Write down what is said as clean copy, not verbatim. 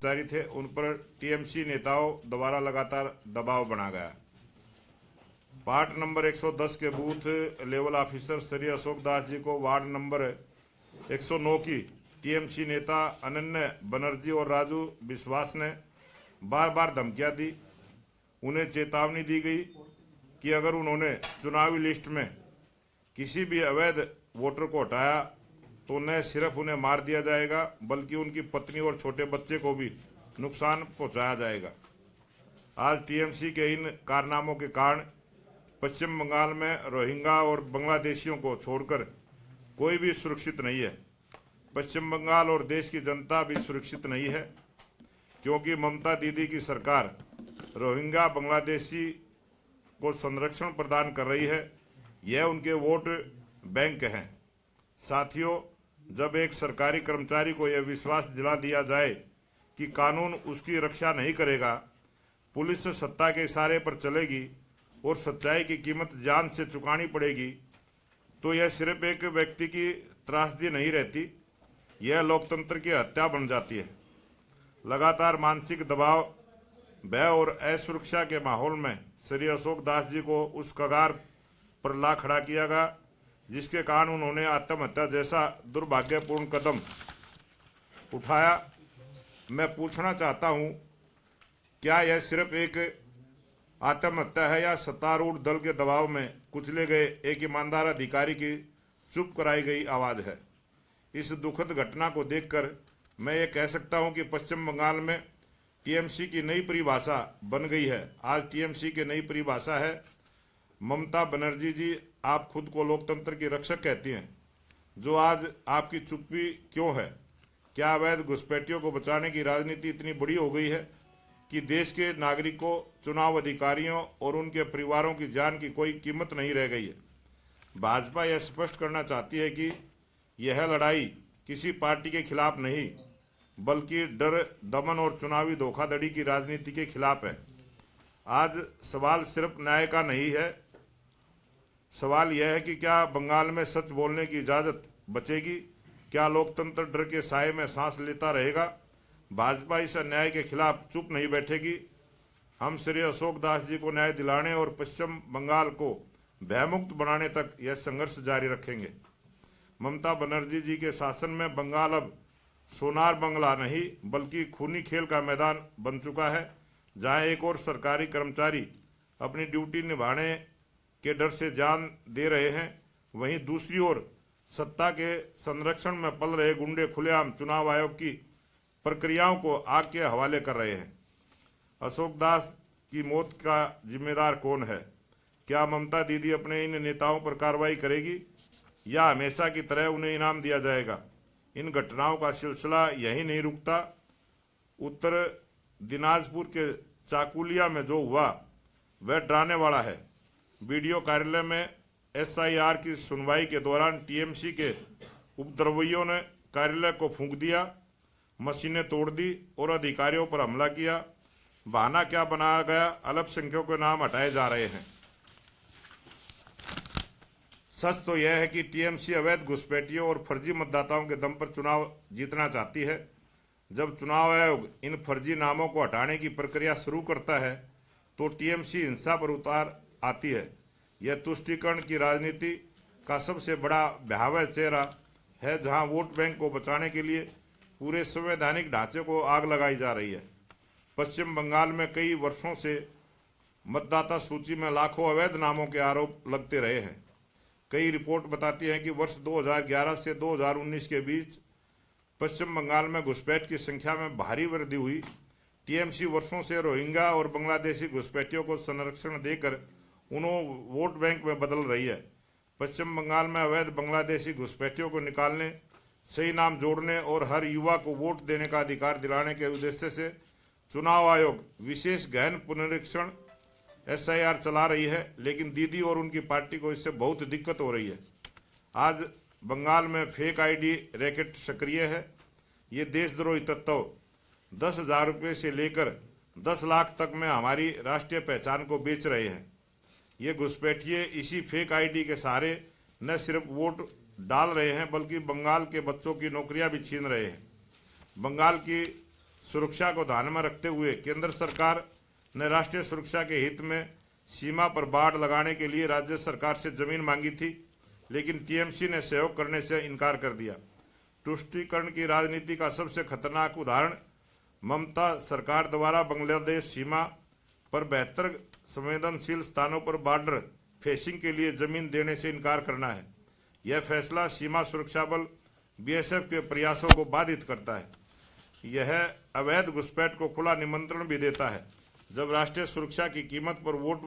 कर्मचारी थे उन पर टीएमसी नेताओं द्वारा लगातार दबाव बना गया। पार्ट नंबर 110 के booth level officer Shri Ashok Das ji को वार्ड नंबर 109 की टीएमसी नेता अनन्य बनर्जी और राजू विश्वास ने बार बार धमकियां दी। उन्हें चेतावनी दी गई कि अगर उन्होंने चुनावी लिस्ट में किसी भी अवैध वोटर को हटाया तो न सिर्फ उन्हें मार दिया जाएगा बल्कि उनकी पत्नी और छोटे बच्चे को भी नुकसान पहुंचाया जाएगा। आज टीएमसी के इन कारनामों के कारण पश्चिम बंगाल में रोहिंग्या और बांग्लादेशियों को छोड़कर कोई भी सुरक्षित नहीं है। पश्चिम बंगाल और देश की जनता भी सुरक्षित नहीं है, क्योंकि ममता दीदी की सरकार रोहिंग्या बांग्लादेशी को संरक्षण प्रदान कर रही है। यह उनके वोट बैंक हैं। साथियों, जब एक सरकारी कर्मचारी को यह विश्वास दिला दिया जाए कि कानून उसकी रक्षा नहीं करेगा, पुलिस सत्ता के इशारे पर चलेगी और सच्चाई की कीमत जान से चुकानी पड़ेगी, तो यह सिर्फ एक व्यक्ति की त्रासदी नहीं रहती, यह लोकतंत्र की हत्या बन जाती है। लगातार मानसिक दबाव, भय और असुरक्षा के माहौल में श्री अशोक दास जी को उस कगार पर ला खड़ा किया गया जिसके कारण उन्होंने आत्महत्या जैसा दुर्भाग्यपूर्ण कदम उठाया। मैं पूछना चाहता हूं, क्या यह सिर्फ एक आत्महत्या है या सत्तारूढ़ दल के दबाव में कुचले गए एक ईमानदार अधिकारी की चुप कराई गई आवाज है? इस दुखद घटना को देखकर मैं ये कह सकता हूं कि पश्चिम बंगाल में टीएमसी की नई परिभाषा बन गई है। आज टीएमसी की नई परिभाषा है, ममता बनर्जी जी, आप खुद को लोकतंत्र की रक्षक कहती हैं, जो आज आपकी चुप्पी क्यों है? क्या अवैध घुसपैठियों को बचाने की राजनीति इतनी बड़ी हो गई है कि देश के नागरिकों, चुनाव अधिकारियों और उनके परिवारों की जान की कोई कीमत नहीं रह गई है? भाजपा यह स्पष्ट करना चाहती है कि यह लड़ाई किसी पार्टी के खिलाफ नहीं, बल्कि डर, दमन और चुनावी धोखाधड़ी की राजनीति के खिलाफ है। आज सवाल सिर्फ न्याय का नहीं है, सवाल यह है कि क्या बंगाल में सच बोलने की इजाजत बचेगी? क्या लोकतंत्र डर के साए में सांस लेता रहेगा? भाजपा इस अन्याय के खिलाफ चुप नहीं बैठेगी। हम श्री अशोक दास जी को न्याय दिलाने और पश्चिम बंगाल को भयमुक्त बनाने तक यह संघर्ष जारी रखेंगे। ममता बनर्जी जी के शासन में बंगाल अब सोनार बंगला नहीं बल्कि खूनी खेल का मैदान बन चुका है, जहां एक और सरकारी कर्मचारी अपनी ड्यूटी निभाने के डर से जान दे रहे हैं, वहीं दूसरी ओर सत्ता के संरक्षण में पल रहे गुंडे खुलेआम चुनाव आयोग की प्रक्रियाओं को आग के हवाले कर रहे हैं। अशोक दास की मौत का जिम्मेदार कौन है? क्या ममता दीदी अपने इन नेताओं पर कार्रवाई करेगी या हमेशा की तरह उन्हें इनाम दिया जाएगा? इन घटनाओं का सिलसिला यही नहीं रुकता। उत्तर दिनाजपुर के चाकुलिया में जो हुआ वह डराने वाला है। वीडियो कार्यालय में एसआईआर की सुनवाई के दौरान टीएमसी के उपद्रवियों ने कार्यालय को फूंक दिया, मशीनें तोड़ दी और अधिकारियों पर हमला किया। बहाना क्या बनाया गया? अल्पसंख्यकों के नाम हटाए जा रहे हैं। सच तो यह है कि टीएमसी अवैध घुसपैठियों और फर्जी मतदाताओं के दम पर चुनाव जीतना चाहती है। जब चुनाव आयोग इन फर्जी नामों को हटाने की प्रक्रिया शुरू करता है तो टीएमसी हिंसा पर उतार आती है। यह तुष्टीकरण की राजनीति का सबसे बड़ा भयावह चेहरा है, जहां वोट बैंक को बचाने के लिए पूरे संवैधानिक ढांचे को आग लगाई जा रही है। पश्चिम बंगाल में कई वर्षों से मतदाता सूची में लाखों अवैध नामों के आरोप लगते रहे हैं। कई रिपोर्ट बताती हैं कि वर्ष 2011 से 2019 के बीच पश्चिम बंगाल में घुसपैठ की संख्या में भारी वृद्धि हुई। टीएमसी वर्षों से रोहिंग्या और बांग्लादेशी घुसपैठियों को संरक्षण देकर उन्हें वोट बैंक में बदल रही है। पश्चिम बंगाल में अवैध बांग्लादेशी घुसपैठियों को निकालने, सही नाम जोड़ने और हर युवा को वोट देने का अधिकार दिलाने के उद्देश्य से चुनाव आयोग विशेष गहन पुनरीक्षण एसआईआर चला रही है, लेकिन दीदी और उनकी पार्टी को इससे बहुत दिक्कत हो रही है। आज बंगाल में फेक आईडी रैकेट सक्रिय है। ये देशद्रोही तत्व 10,000 रुपये से लेकर 10 लाख तक में हमारी राष्ट्रीय पहचान को बेच रहे हैं। ये घुसपैठिए इसी फेक आईडी के सहारे न सिर्फ वोट डाल रहे हैं बल्कि बंगाल के बच्चों की नौकरियां भी छीन रहे हैं। बंगाल की सुरक्षा को ध्यान में रखते हुए केंद्र सरकार ने राष्ट्रीय सुरक्षा के हित में सीमा पर बाड़ लगाने के लिए राज्य सरकार से जमीन मांगी थी, लेकिन टीएमसी ने सहयोग करने से इनकार कर दिया। तुष्टीकरण की राजनीति का सबसे खतरनाक उदाहरण ममता सरकार द्वारा बांग्लादेश सीमा पर 72 संवेदनशील स्थानों पर बॉर्डर फेंसिंग के लिए जमीन देने से इनकार करना है। यह फैसला सीमा सुरक्षा बल बीएसएफ के प्रयासों को बाधित करता है। यह अवैध घुसपैठ को खुला निमंत्रण भी देता है। जब राष्ट्रीय सुरक्षा की कीमत पर वोट